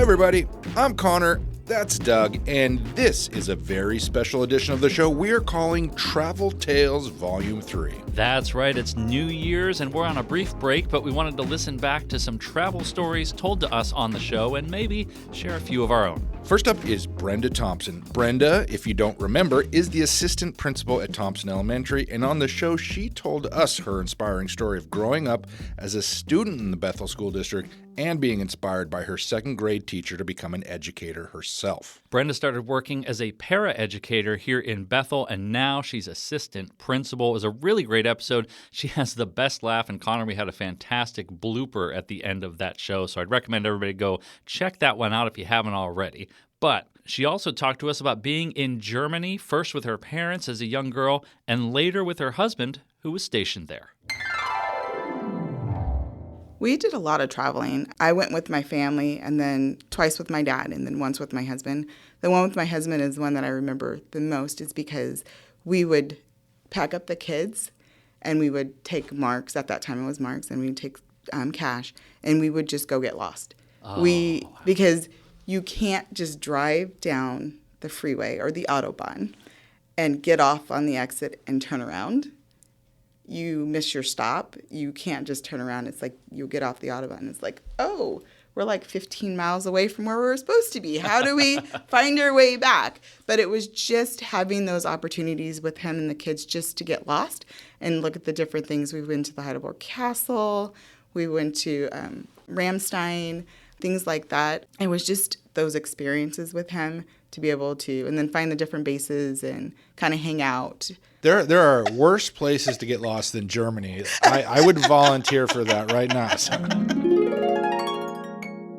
everybody, I'm Connor, that's Doug, and this is a very special edition of the show we're calling Travel Tales Volume 3. That's right, it's New Year's and we're on a brief break, but we wanted to listen back to some travel stories told to us on the show and maybe share a few of our own. First up is Brenda Thompson. Brenda, if you don't remember, is the assistant principal at Thompson Elementary, and on the show she told us her inspiring story of growing up as a student in the Bethel School District and being inspired by her second grade teacher to become an educator herself. Brenda started working as a paraeducator here in Bethel, and now she's assistant principal. It was a really great episode. She has the best laugh, and Connor, we had a fantastic blooper at the end of that show, so I'd recommend everybody go check that one out if you haven't already. But she also talked to us about being in Germany, first with her parents as a young girl, and later with her husband, who was stationed there. We did a lot of traveling. I went with my family and then twice with my dad and then once with my husband. The one with my husband is the one that I remember the most is because we would pack up the kids and we would take marks. At that time it was marks, and we'd take cash and we would just go get lost. Because you can't just drive down the freeway or the Autobahn and get off on the exit and turn around. You miss your stop. You can't just turn around. It's like you get off the Autobahn. It's like, oh, we're like 15 miles away from where we're supposed to be. How do we find our way back? But it was just having those opportunities with him and the kids just to get lost and look at the different things. We went to the Heidelberg Castle. We went to Ramstein, things like that. It was just those experiences with him to be able to, and then find the different bases and kind of hang out. There are worse places to get lost than Germany. I would volunteer for that right now.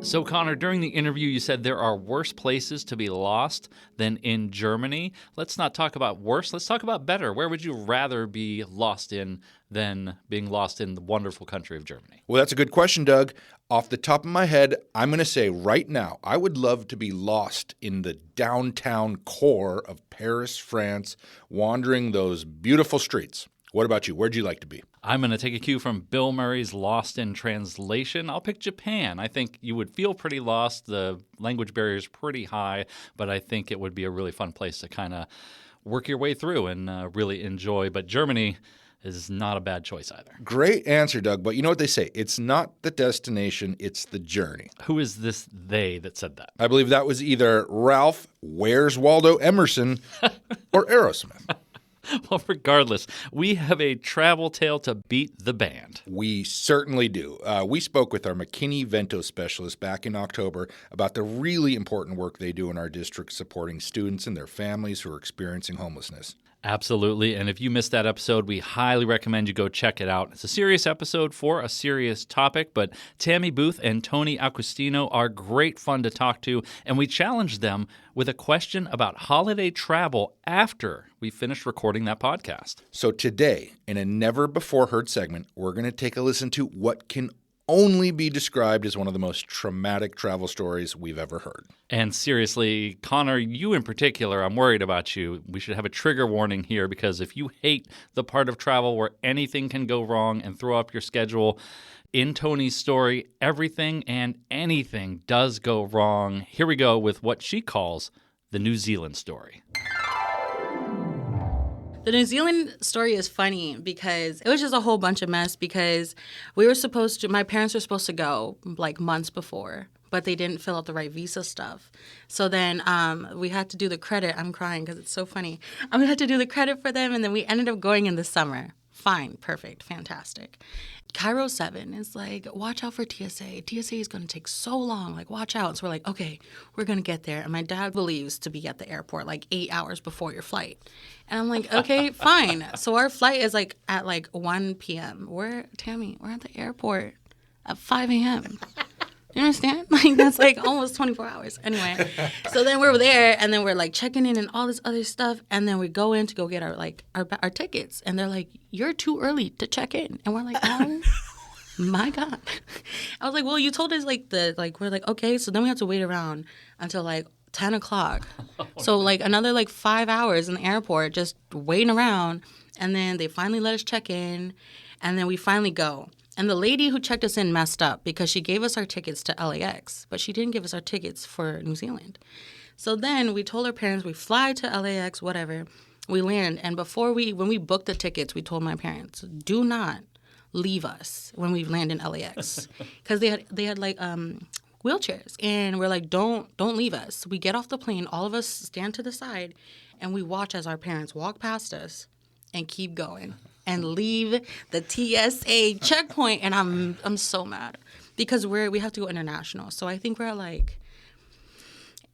So, Connor, during the interview, you said there are worse places to be lost than in Germany. Let's not talk about worse. Let's talk about better. Where would you rather be lost in than being lost in the wonderful country of Germany? Well, that's a good question, Doug. Off the top of my head, I'm going to say right now, I would love to be lost in the downtown core of Paris, France, wandering those beautiful streets. What about you? Where'd you like to be? I'm going to take a cue from Bill Murray's Lost in Translation. I'll pick Japan. I think you would feel pretty lost. The language barrier is pretty high, but I think it would be a really fun place to kind of work your way through and really enjoy. But Germany is not a bad choice either. Great answer, Doug. But you know what they say? It's not the destination, it's the journey. Who is this they that said that? I believe that was either Ralph, Where's Waldo Emerson, or Aerosmith. Well, regardless, we have a travel tale to beat the band. We certainly do. We spoke with our McKinney-Vento specialist back in October about the really important work they do in our district supporting students and their families who are experiencing homelessness. Absolutely. And if you missed that episode, we highly recommend you go check it out. It's a serious episode for a serious topic, but Tammy Booth and Tony Agostino are great fun to talk to, and we challenged them with a question about holiday travel after we finished recording that podcast. So today, in a never-before-heard segment, we're going to take a listen to what can only be described as one of the most traumatic travel stories we've ever heard. And seriously, Connor, you in particular, I'm worried about you. We should have a trigger warning here because if you hate the part of travel where anything can go wrong and throw up your schedule, in Tony's story, everything and anything does go wrong. Here we go with what she calls the New Zealand story. The New Zealand story is funny because it was just a whole bunch of mess because my parents were supposed to go like months before, but they didn't fill out the right visa stuff. So then we had to do the credit. I'm crying because it's so funny. We had to do the credit for them, and then we ended up going in the summer. Fine, perfect, fantastic. Cairo 7 is like, watch out for TSA. TSA is going to take so long. Like, watch out. So we're like, okay, we're going to get there. And my dad believes to be at the airport like 8 hours before your flight. And I'm like, okay, fine. So our flight is like at like 1 p.m. Tammy, we're at the airport at 5 a.m. You understand? Like, that's like almost 24 hours. Anyway, so then we're there, and then we're like checking in and all this other stuff, and then we go in to go get our tickets, and they're like, "You're too early to check in," and we're like, "Oh my God!" I was like, "Well, you told us we're like okay." So then we have to wait around until like 10 o'clock. So like another like 5 hours in the airport just waiting around, and then they finally let us check in, and then we finally go. And the lady who checked us in messed up because she gave us our tickets to LAX, but she didn't give us our tickets for New Zealand. So then we told our parents we fly to LAX, whatever. We land, and when we booked the tickets, we told my parents, do not leave us when we land in LAX, because they had like wheelchairs, and we're like, don't leave us. We get off the plane, all of us stand to the side, and we watch as our parents walk past us and keep going and leave the TSA checkpoint, and I'm so mad because we have to go international. So I think we're at like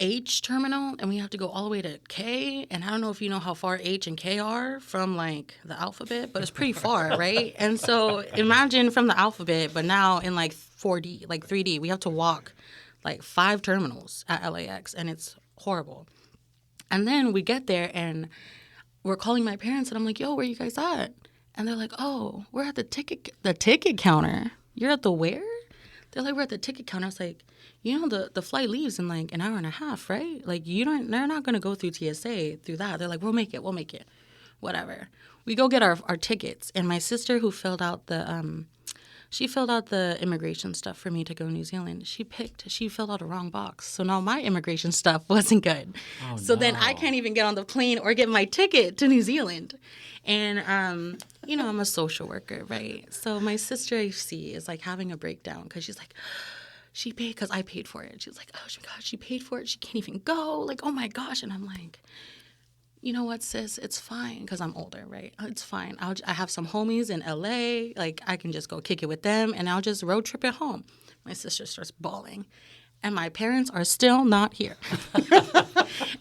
H terminal, and we have to go all the way to K, and I don't know if you know how far H and K are from like the alphabet, but it's pretty far, right? And so imagine from the alphabet, but now in like 4D, like 3D, we have to walk like 5 terminals at LAX, and it's horrible. And then we get there, and we're calling my parents, and I'm like, yo, where you guys at? And they're like, oh, we're at the ticket counter. You're at the where? They're like, we're at the ticket counter. I was like, you know, the flight leaves in like an hour and a half, right? Like, they're not going to go through TSA through that. They're like, we'll make it. Whatever. We go get our tickets. And my sister, who filled out the immigration stuff for me to go to New Zealand, she filled out a wrong box. So now my immigration stuff wasn't good. Oh, so then I can't even get on the plane or get my ticket to New Zealand. And, you know, I'm a social worker, right? So my sister, I see, is like having a breakdown because she's like, she paid because I paid for it. She was like, oh my gosh, she paid for it. She can't even go. Like, oh my gosh. And I'm like, you know what, sis? It's fine because I'm older, right? It's fine. I have some homies in LA. Like, I can just go kick it with them, and I'll just road trip it home. My sister starts bawling, and my parents are still not here.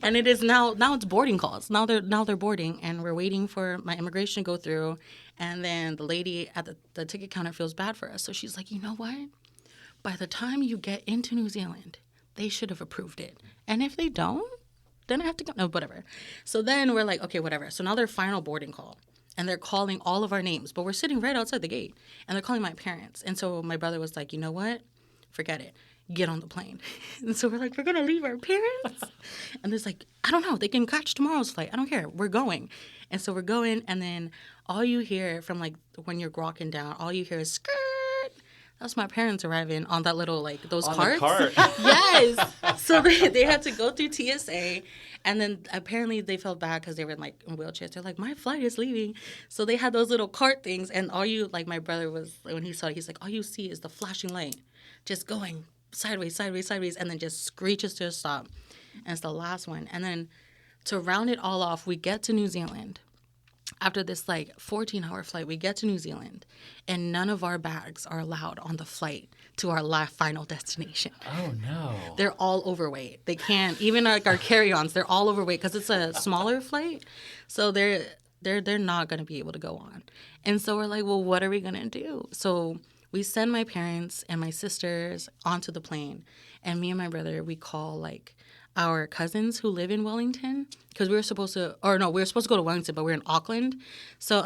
And it is now it's boarding calls. Now they're boarding, and we're waiting for my immigration to go through. And then the lady at the ticket counter feels bad for us, so she's like, you know what? By the time you get into New Zealand, they should have approved it. And if they don't, then I have to go. No, whatever. So then we're like, okay, whatever. So now they're final boarding call. And they're calling all of our names. But we're sitting right outside the gate. And they're calling my parents. And so my brother was like, you know what? Forget it. Get on the plane. And so we're like, we're going to leave our parents? And there's like, I don't know. They can catch tomorrow's flight. I don't care. We're going. And so we're going. And then all you hear from like when you're walking down, all you hear is skirt. That's my parents arriving on that little, like, those carts. On the cart. Yes. So they had to go through TSA, and then apparently they felt bad because they were, like, in wheelchairs. They're like, my flight is leaving. So they had those little cart things, and my brother was, when he saw it, he's like, all you see is the flashing light just going sideways, sideways, sideways, and then just screeches to a stop. And it's the last one. And then to round it all off, we get to New Zealand. After this, like, 14-hour flight, we get to New Zealand, and none of our bags are allowed on the flight to our final destination. Oh, no. They're all overweight. They can't, even like our carry-ons, they're all overweight because it's a smaller flight. So they're not going to be able to go on. And so we're like, well, what are we going to do? So we send my parents and my sisters onto the plane, and me and my brother, we call, like, our cousins who live in Wellington, because we were supposed to go to Wellington, but we're in Auckland. So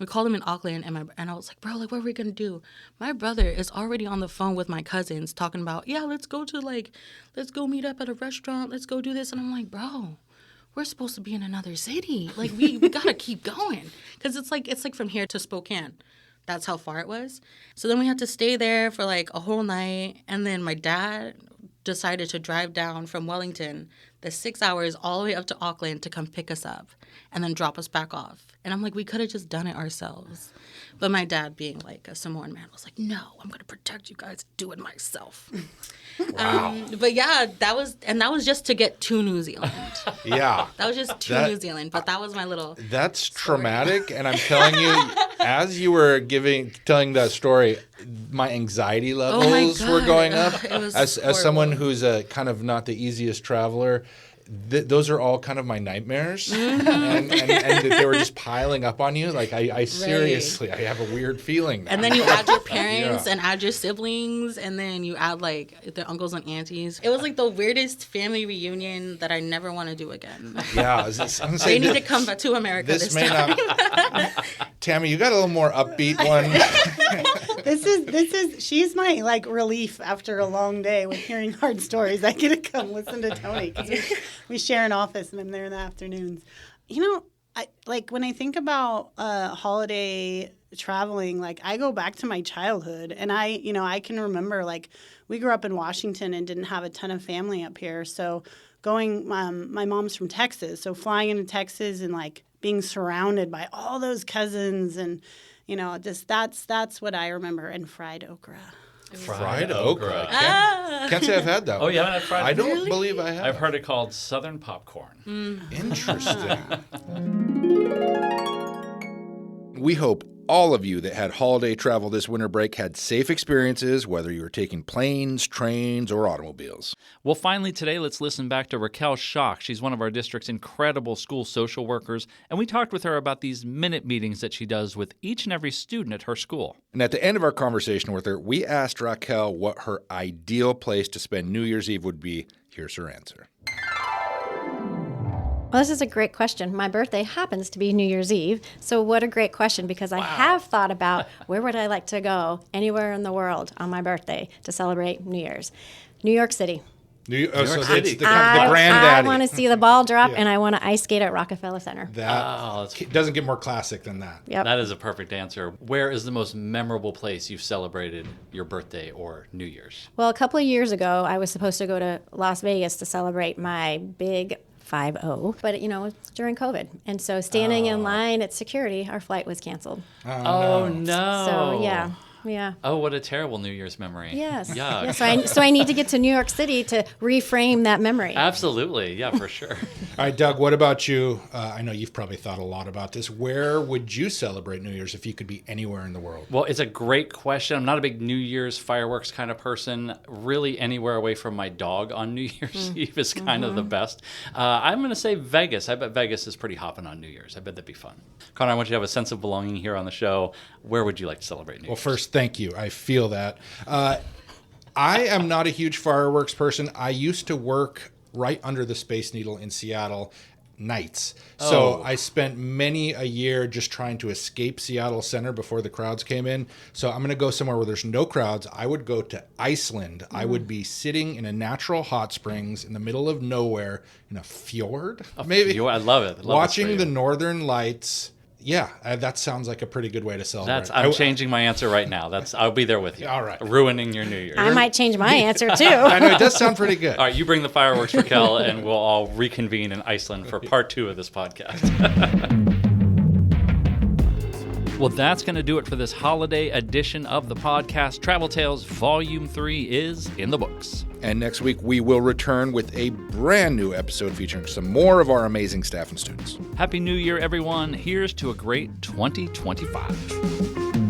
we called them in Auckland, and I was like, bro, like, what are we going to do? My brother is already on the phone with my cousins talking about, yeah, let's go meet up at a restaurant. Let's go do this. And I'm like, bro, we're supposed to be in another city. Like, we got to keep going. Because it's like from here to Spokane. That's how far it was. So then we had to stay there for, like, a whole night. And then my dad decided to drive down from Wellington the 6 hours all the way up to Auckland to come pick us up and then drop us back off. And I'm like, we could have just done it ourselves. But my dad, being like a Samoan man, was like, no, I'm going to protect you guys, do it myself. Wow. But yeah, that was just to get to New Zealand. Yeah. That was just to New Zealand, but that was my little That's story. Traumatic, and I'm telling you, as you were telling that story, my anxiety levels were going up. As someone who's a kind of not the easiest traveler, those are all kind of my nightmares, and they were just piling up on you. Like I seriously, I have a weird feeling now. And then you add your parents and add your siblings, and then you add like the uncles and aunties. It was like the weirdest family reunion that I never want to do again. Yeah, they need to come back to America this time. Tammy, you got a little more upbeat one. She's my like relief after a long day with hearing hard stories. I get to come listen to Tony because we share an office and I'm there in the afternoons. You know, when I think about holiday traveling, like I go back to my childhood, and I can remember, like, we grew up in Washington and didn't have a ton of family up here. So going, my mom's from Texas, so flying into Texas and like being surrounded by all those cousins, and just that's what I remember. And fried okra. Fried okra. Ah. Can't say I've had that. Oh, you haven't had fried I okra? don't believe I have. I've heard it called Southern popcorn. Interesting. We hope all of you that had holiday travel this winter break had safe experiences, whether you were taking planes, trains, or automobiles. Well, finally today, let's listen back to Raquel Schock. She's one of our district's incredible school social workers, and we talked with her about these minute meetings that she does with each and every student at her school. And at the end of our conversation with her, we asked Raquel what her ideal place to spend New Year's Eve would be. Here's her answer. Well, this is a great question. My birthday happens to be New Year's Eve. So what a great question, because I have thought about where would I like to go anywhere in the world on my birthday to celebrate New Year's. New York City. So it's the I granddaddy. want to see the ball drop, and I want to ice skate at Rockefeller Center. That doesn't get more classic than that. Yep. That is a perfect answer. Where is the most memorable place you've celebrated your birthday or New Year's? Well, a couple of years ago, I was supposed to go to Las Vegas to celebrate my big 5-0, but during COVID. And so standing in line at security, our flight was canceled. Oh, no. So, yeah. Oh, what a terrible New Year's memory. Yes. Yeah. So I need to get to New York City to reframe that memory. Absolutely. Yeah, for sure. All right, Doug, what about you? I know you've probably thought a lot about this. Where would you celebrate New Year's if you could be anywhere in the world? Well, it's a great question. I'm not a big New Year's fireworks kind of person. Really, anywhere away from my dog on New Year's Eve is kind of the best. I'm going to say Vegas. I bet Vegas is pretty hopping on New Year's. I bet that'd be fun. Connor, I want you to have a sense of belonging here on the show. Where would you like to celebrate New Year's? Well, first, thank you. I feel that. I am not a huge fireworks person. I used to work right under the Space Needle in Seattle nights. So I spent many a year just trying to escape Seattle Center before the crowds came in. So I'm going to go somewhere where there's no crowds. I would go to Iceland. I would be sitting in a natural hot springs in the middle of nowhere in a fjord, maybe. I love it. Watching the northern lights. Yeah, that sounds like a pretty good way to celebrate. I'm changing my answer right now. I'll be there with you. All right. Ruining your New Year. I might change my answer, too. I know, it does sound pretty good. All right, you bring the fireworks, Raquel, and we'll all reconvene in Iceland for part 2 of this podcast. Well, that's going to do it for this holiday edition of the podcast. Travel Tales Volume 3 is in the books. And next week, we will return with a brand new episode featuring some more of our amazing staff and students. Happy New Year, everyone. Here's to a great 2025.